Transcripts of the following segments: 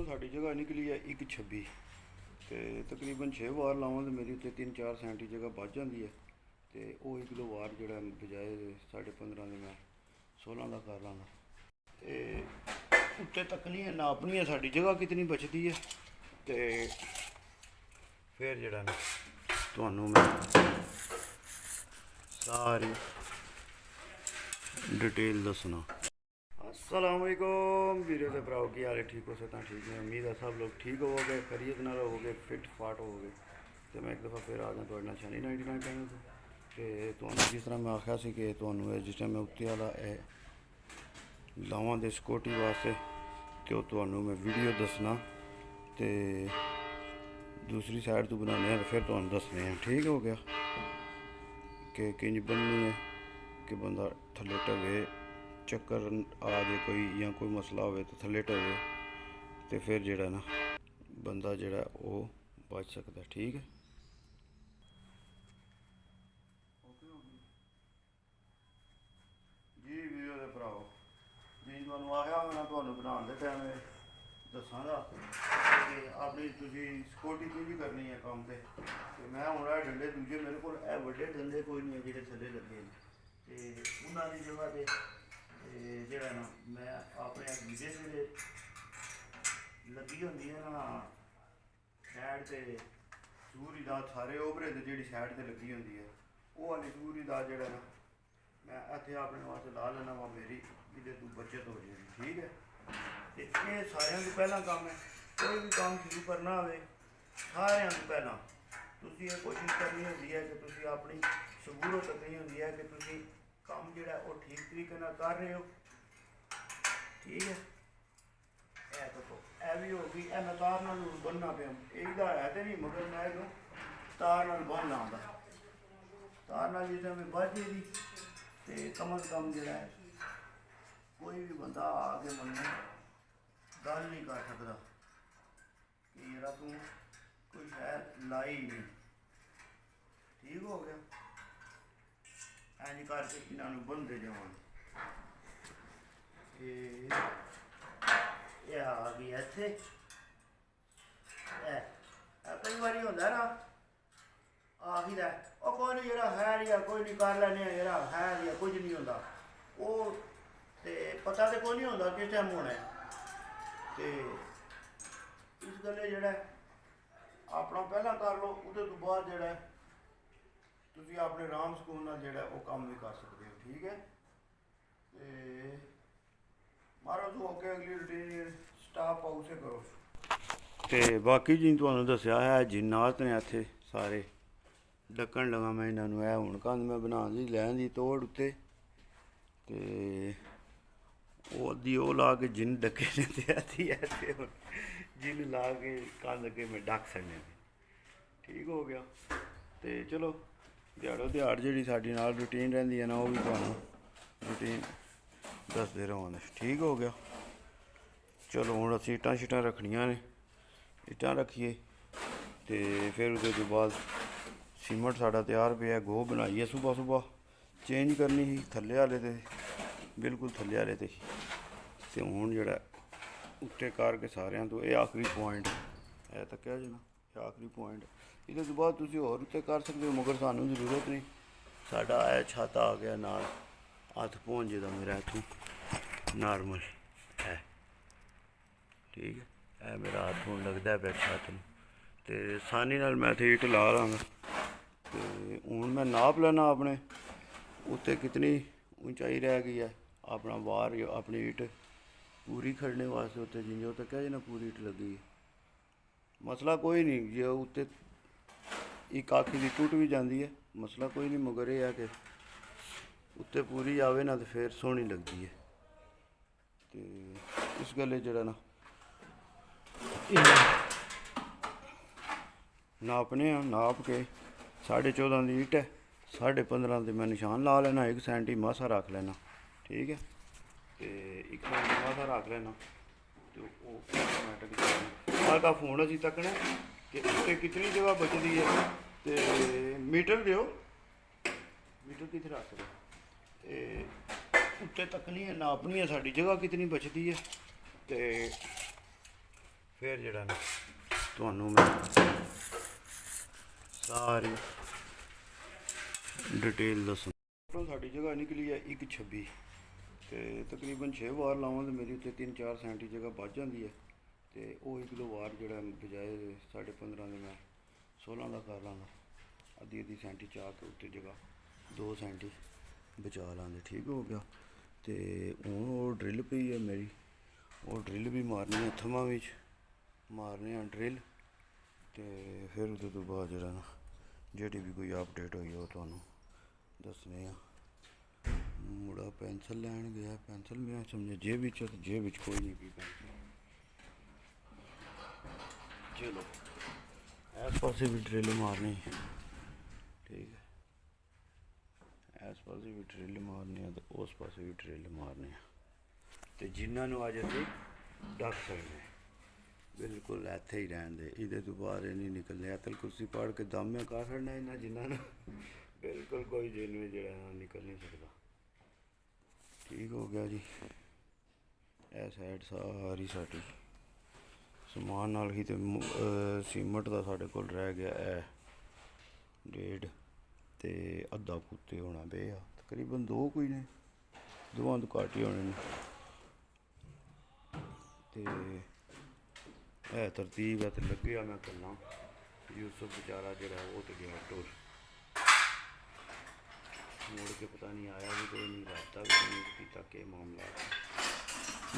साड़ी जगह निकली है 126 तो तकरीबन 6 वार लावां तो मेरी उत्ते 3-4 सेंटी जगह बच जाती है। तो वो 1-2 वार जो बजाए 15.5 के मैं 16 का कर लाँगा। तो उत्ते तकनी है नापनी है साड़ी जगह कितनी बचती है। तो फिर जरा ना तुहानू मैं सारी डिटेल दसना। अस्सलाम वालेकुम वीडियो के भराओ की हाल है, ठीक हो सकता ठीक है। उम्मीद है सब लोग ठीक होवोगे, खैरियत नाल होवोगे, फिट फाट होवोगे। तो मैं एक दफ़ा फिर आ गया थोड़े नाल शनी 99 चैनल तो तुहानू जिस तरह मैं आख्या सी कि तुहानू जिस टाइम मैं उत्ते वाला लावां दे सिक्योरिटी वास्ते तो तुहानू मैं वीडियो दसना तो दूसरी साइड तो बनाने हैं फिर तुहानू दसने हैं। ठीक हो गया कि किंज बननी है कि बंदा थल्ले ढवे चक्कर आ जाए कोई या कोई मसला हो तो थल्ले ढवे तो फिर जड़ा ना बंदा जड़ा वो बच सकता। ठीक है जी वीडियो के भराओ जी तुहानू आया मैं तुहानू बनाने के टाइम दसांगा कि अपनी तुसी सिक्योरिटी किंज करनी है काम से। मैं हूँ डंडे दूजे मेरे को बड़े डंडे कोई नहीं है जो थले लगे तो उन्होंने जगह से जरा ना मैं अपने वीजे से लगी होंगी है ना साइड से सूरी दात सारे ओभरे से जी साइड से लगी होंगी है वो वाली सूरी दात जरा ना मैं इतने अपने वास्ते ला लेना वा मेरी जिसे तू बचत हो जाएगी। ठीक है तो ये सारे तो पहला काम है कोई भी काम शुरू करना हो सारे तो पहला तुसी ये कोशिश करनी होती है कि तुसी अपनी सबूरत रखनी होती है कि तुसी काम जो वो ठीक तरीके कर रहे हो। ठीक है ए देखो ए भी होगी ए मैं तार नाल बनना पे यही है तो नहीं मगर मैं जो तार नाल बन लाँगा तार नाल जिस मैं बच जाएगी तो कम अज़ कम जो है कोई भी बंदा आके मन गल नहीं कर सकता कि यार तू कोई शायद लाई नहीं। ठीक हो गया इंज करके इन्होंने बनते जाओ ये आ गई इतने कई बार होंगे ना आखिर है और कोई नहीं जरा है या कोई नहीं कर लेने जरा है या कुछ नहीं होता वो तो पता तो कोई नहीं होता किस टाइम होना है। तो इस गल्ले जड़ा अपना पहला कर लो उसके तो बाद जड़ा तुसी अपने आराम सुकून नाल जड़ा वो काम भी कर सकते हो। ठीक है तो मारो तो ओके अगली रूटीन स्टाफ हाउस से करो। तो बाकी जी तुहानू दस्या है जिन्नात ने इत्थे सारे डक्कन लगा मैं इन्होंने है हूँ कंध मैं बना दी लैन की तोड़ उत्ते तो अद्धी वो ला के जिन डके ने ते अद्धी ऐसे जिन ला के कंध अगे मैं डक सकने। ठीक हो गया तो चलो दिहाड़ो दिहाड़ जी साड़ी नाल रूटीन रही है ना वो भी तुहानू रूटीन दसते रहांगे। ठीक हो गया चलो हुण असीं इट्टां शिट्टां रखनियां ने इट्टां रखिए तो फिर उसके बाद सीमेंट साड़ा तैयार पे गोह बनाइए सुबह सुबह चेंज करनी ही थल्ले आले ते बिल्कुल थल्ले आले ते हुण जड़ा उत्ते करके सारियां तो ये आखिरी पॉइंट है तक्या जी ना ये आखिरी पॉइंट इहदे तो बाद तुसीं होर उत्ते कर सकते हो मगर सानू जरूरत नहीं साडा है छत आ गया नाल हत्थ पहुंचे दा मेरा इत्थों नॉर्मल है। ठीक है ए मेरा हत्थ हुण लगदा है छत नूं ते आसानी नाल मैं इत्थे ईट ला लांगा। तो हूँ मैं नाप लेना अपने उत्ते कितनी ऊंचाई रह गई है अपना वार अपनी ईट पूरी खड़ने वास्ते उत्ते जिंजो तक है ना पूरी ईट लगी है मसला कोई नहीं जो उत्ते एक आखी की टुट भी जाती है मसला कोई नहीं मगर यह है कि उत्ते पूरी आवे ना तो फिर सोहनी लगती है। तो इस गल्ले जरा ना नापने नाप के 14.5 की ईट है 15.5 से मैं निशान ला लेना 1 सेंटी मासा रख लेना। ठीक है तो 1 सेंटी मासा रख लेना तो ऑटोमैटिक का फोन असी तकना कि उत्ते कितनी जगह बचती है तो मीटर दो मीटर कितने रख सकते उत्ते तकनी है नापनी है साड़ी जगह कितनी बचती है तो ਫਿਰ ਜਿਹੜਾ ਨਾ ਤੁਹਾਨੂੰ ਮੈਂ ਸਾਰੀ ਡਿਟੇਲ ਦੱਸਾਂ। ਸਾਡੀ ਜਗ੍ਹਾ ਨਿਕਲੀ ਹੈ 126 ਤੇ ਤਕਰੀਬਨ 6 ਵਾਰ ਲਾਵਾਂ ਤੇ ਮੇਰੀ ਉੱਤੇ 3-4 ਸੈਂਟੀ ਜਗ੍ਹਾ ਵੱਧ ਜਾਂਦੀ ਹੈ ਤੇ ਉਹ 1-2 ਵਾਰ ਜਿਹੜਾ ਬਜਾਏ 15.5 ਦੇ ਮੈਂ 16 ਦਾ ਕਰ ਲਾਂਗਾ। ਅੱਧੀ ਸੈਂਟੀ ਚਾਹ ਕੇ ਉੱਤੇ ਜਗ੍ਹਾ 2 ਸੈਂਟੀ ਬਚਾ ਲਾਂਗੇ। ਠੀਕ ਹੋ ਗਿਆ। ਤੇ ਹੁਣ ਉਹ ਡਰਿਲ ਪਈ ਹੈ ਮੇਰੀ, ਉਹ ਡਰਿਲ ਵੀ ਮਾਰਨੀ ਹੈ, ਥਮਾਂ ਵਿੱਚ ਮਾਰਨੇ ਆ ਡਰਿਲ ਤੇ ਫਿਰ ਉਹਦੇ ਤੋਂ ਬਾਅਦ ਜਿਹੜਾ ਨਾ ਜਿਹੜੀ ਵੀ ਕੋਈ ਅਪਡੇਟ ਹੋਈ ਉਹ ਤੁਹਾਨੂੰ ਦੱਸਣੇ ਆ। ਮੁੰਡਾ ਪੈਨਸਲ ਲੈਣ ਗਿਆ, ਪੈਨਸਲ ਮੈਂ ਸਮਝਿਆ ਜੇਬ ਵਿੱਚ ਕੋਈ ਨਹੀਂ ਪਈ ਪੈਨਸਲ। ਚਲੋ ਇਸ ਪਾਸੇ ਵੀ ਡਰਿਲ ਮਾਰਨੀ, ਠੀਕ ਹੈ, ਇਸ ਪਾਸੇ ਵੀ ਡਰਿਲ ਮਾਰਨੀ ਆ ਤੇ ਉਸ ਪਾਸੇ ਵੀ ਡਰਿਲ ਮਾਰਨੀ ਆ ਤੇ ਜਿਨ੍ਹਾਂ ਨੂੰ ਅੱਜ ਅਸੀਂ ਡੱਕ ਸਕਦੇ ਬਿਲਕੁਲ ਇੱਥੇ ਹੀ ਰਹਿਣ ਦੇ, ਇਹਦੇ ਤੋਂ ਬਾਹਰ ਨਹੀਂ ਨਿਕਲਣੇ। ਅਤਲ ਕੁਰਸੀ ਪੜ੍ਹ ਕੇ ਦਾਮਿਆਂ ਕਰ ਛੱਡਣਾ ਇਹਨਾਂ ਜਿਨ੍ਹਾਂ ਨੂੰ ਬਿਲਕੁਲ ਕੋਈ ਜਿੰਨ ਜਿਹੜਾ ਨਿਕਲ ਨਹੀਂ ਸਕਦਾ। ਠੀਕ ਹੋ ਗਿਆ ਜੀ। ਇਹ ਸਾਈਡ ਸਾਰੀ ਸਾਡੀ ਸਮਾਨ ਨਾਲ ਹੀ ਤੇ ਸੀਮਟ ਦਾ ਸਾਡੇ ਕੋਲ ਰਹਿ ਗਿਆ ਇਹ 1.5 ਤੇ ਅੱਧਾ ਕੁੱਤੇ ਹੋਣਾ ਪਏ ਆ, ਤਕਰੀਬਨ 2 ਕੋਈ ਨੇ, ਦੋਵਾਂ ਤੋਂ ਘੱਟ ਹੀ ਹੋਣੇ ਨੇ। ਤੇ ਇਹ ਤਰਤੀਬ ਹੈ ਤੇ ਲੱਗਿਆ ਮੈਂ ਕਰਨਾ। ਯੂਸਫ बेचारा ਜਿਹੜਾ ਉਹ ਤੇ ਗਿਆ ਟੁਰ, ਮੁੜ ਕੇ ਪਤਾ ਨਹੀਂ ਆਇਆ ਵੀ ਕੋਈ ਨਹੀਂ, ਰਾਬਤਾ ਵੀ ਨਹੀਂ ਕੀਤਾ ਕਿ ਮਾਮਲਾ।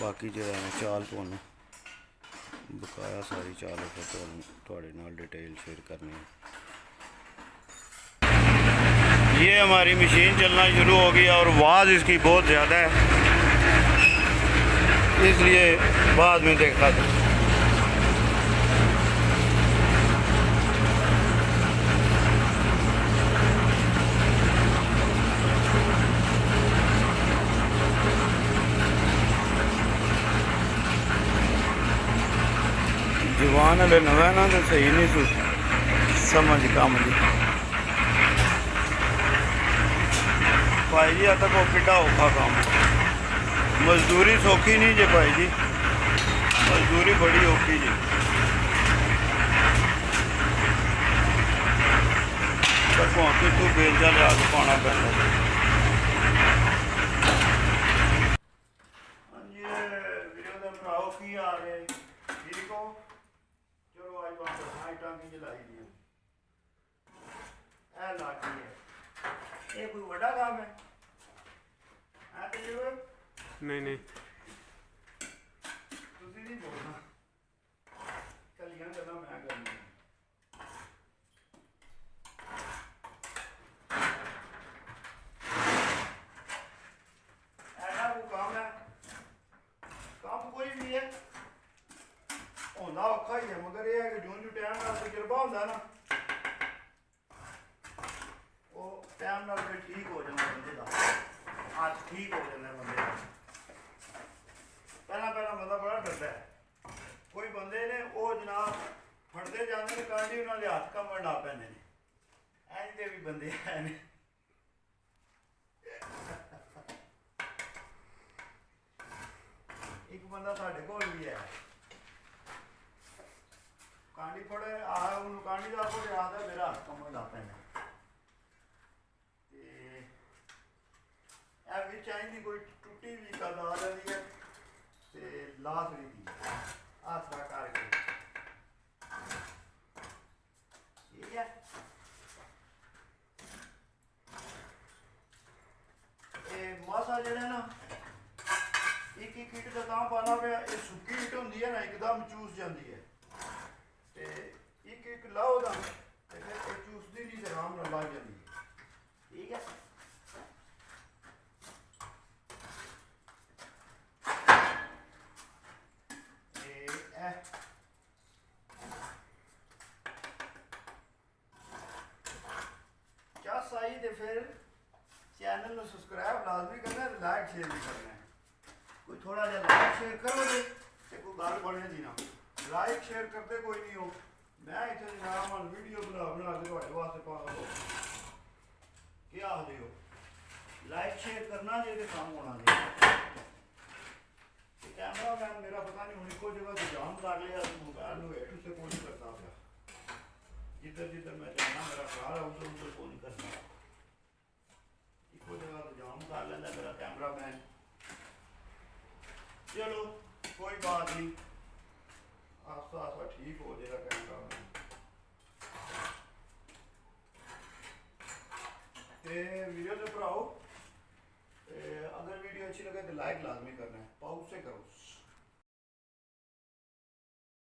ਬਾਕੀ ਜਿਹੜਾ ਮੈਂ ਚਾਲ ਤੁਹਾਨੂੰ ਬਕਾਇਆ सारी चाल फिर थोड़े नाल डिटेल शेयर करनी है। ये हमारी मशीन चलना शुरू हो गई और आवाज़ इसकी बहुत ज़्यादा है, इसलिए बाद में देखा था। जवान वाले नवा ना तो सही नहीं सी समझ काम की भाई जी। अब तक कि औखा काम, मजदूरी सौखी नहीं जे भाई जी, मजदूरी बड़ी औखी जी। पर भौंके तू बेलचा लिया के पाना पैंदा। हाँ जी वीडियो के भराओ की आ रहे ठीक हो। चलो आज बात टांगी जलाई दी है लागी है, ये कोई बड़ा काम है नहीं तुसी नहीं बोलना, कलियां गल्लां मैं करनी। ऐसा कोई काम है, काम कोई भी है होना औखा ही है, मगर यह है कि जो जो टाइम नाल तजर्बा होंदा ना वो टाइम नाल फिर ठीक हो जाता बंदे का, हाथ ठीक हो जाता बंदे का। पहला बंदा बड़ा डरता है, कोई बंदे ने वो जनाब फटते जाते हैं कांडी उन्होंने हाथ कमर ला पैने ने, इंज दे भी बंदे हैं ने। एक बंदा साढ़े कोल भी है, कांडी फड़े आ उन्होंने कांडी का फड़े आता मेरा हाथ कमर ला पैना। चाहिए कोई टूटी भी कद आ रही है ते लाश भी दी आसरा करके ठीक है। मासा जड़ा ना एक ईट का तां पाना पे, ये सुक्की ईट होंगी है ना एकदम चूस जाती है ते एक लाओ ना ते फिर चूसती नहीं तो आराम नाल लग जाती है ठीक है। आई तो फिर चैनल में सब्सक्राइब लाजमी करना है, लाइक शेयर भी करना है। कोई थोड़ा जहा लाइक शेयर करोगे तो कोई गल बने दी ना, लाइक शेयर करते कोई नहीं हो। मैं इतने जनाब वीडियो बना के थोड़े वास्ते पा दो क्या आखते हो, लाइक शेयर करना चाहिए काम होना चाहिए। कैमरा मैन मेरा पता नहीं हूँ एको जगह तो जाम कर लिया पैर नु हेठ उत्ते फोन करता पिया जिधर जिधर मैं जाना मेरा कार उधर उधर फोन करता इको जगह तो जाम कर लेंदा मेरा कैमरामैन चलो कोई बात नहीं आस्ता आस्ता ठीक हो जाएगा कैमरामैन ते वीडियो से भराओ अगर वीडियो अच्छी लगे तो लाइक लाजमी करना है पाउस से करो